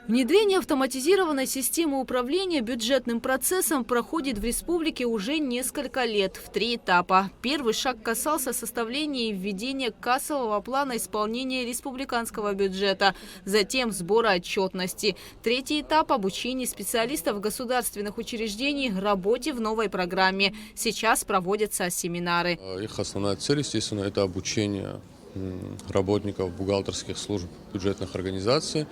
Внедрение автоматизированной системы управления бюджетным процессом проходит в республике уже несколько лет, в 3 этапа. Первый шаг касался составления и введения кассового плана исполнения республиканского бюджета, затем сбора отчетности. Третий этап – обучение специалистов государственных учреждений работе в новой программе. Сейчас проводятся семинары. Их основная цель, естественно, это обучение работников бухгалтерских служб бюджетных организаций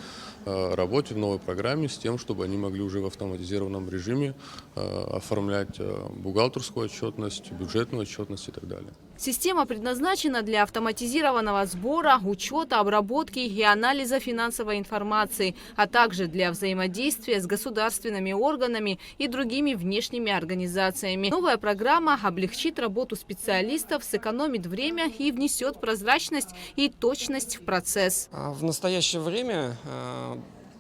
работе в новой программе с тем, чтобы они могли уже в автоматизированном режиме оформлять бухгалтерскую отчетность, бюджетную отчетность и так далее. Система предназначена для автоматизированного сбора, учета, обработки и анализа финансовой информации, а также для взаимодействия с государственными органами и другими внешними организациями. Новая программа облегчит работу специалистов, сэкономит время и внесет прозрачность и точность в процесс. В настоящее время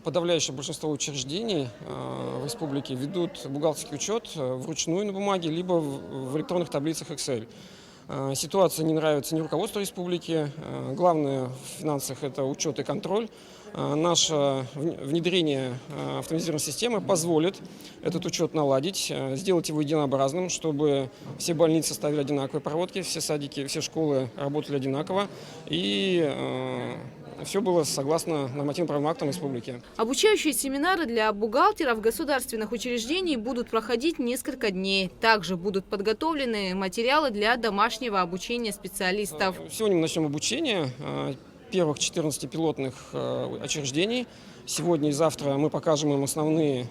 подавляющее большинство учреждений в республике ведут бухгалтерский учет вручную на бумаге, либо в электронных таблицах Excel. Ситуация не нравится ни руководству республики. Главное в финансах – это учет и контроль. Наше внедрение автоматизированной системы позволит этот учет наладить, сделать его единообразным, чтобы все больницы ставили одинаковые проводки, все садики, все школы работали одинаково и все было согласно нормативно-правовым актам республики. Обучающие семинары для бухгалтеров государственных учреждений будут проходить несколько дней. Также будут подготовлены материалы для домашнего обучения специалистов. Сегодня мы начнем обучение первых 14 пилотных учреждений. Сегодня и завтра мы покажем им основные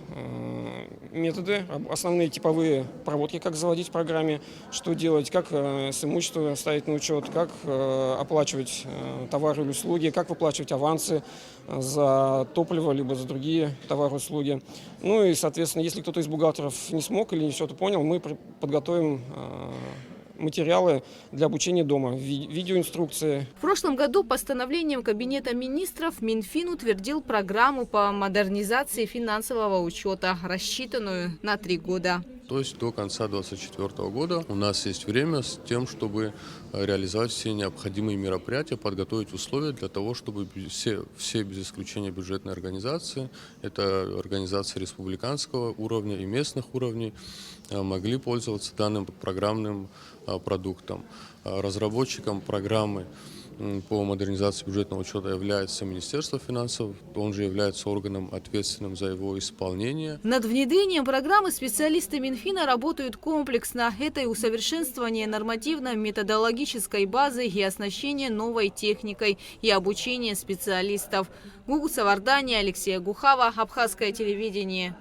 методы, основные типовые проводки, как заводить в программе, что делать, как с имуществом ставить на учет, как оплачивать товары или услуги, как выплачивать авансы за топливо, либо за другие товары и услуги. Ну и, соответственно, если кто-то из бухгалтеров не смог или не что-то понял, мы подготовим материалы для обучения дома, видеоинструкции. В прошлом году постановлением Кабинета министров Минфин утвердил программу по модернизации финансового учета, рассчитанную на 3 года. То есть до конца 2024 года у нас есть время с тем, чтобы реализовать все необходимые мероприятия, подготовить условия для того, чтобы все без исключения бюджетные организации, это организации республиканского уровня и местных уровней, могли пользоваться данным программным продуктом. Разработчиком программы по модернизации бюджетного учета является Министерство финансов, он же является органом, ответственным за его исполнение. Над внедрением программы специалисты Минфина работают комплексно. Это и усовершенствование нормативно-методологической базы, и оснащение новой техникой, и обучение специалистов. Гугу Савардания, Алексей Гухава, Абхазское телевидение.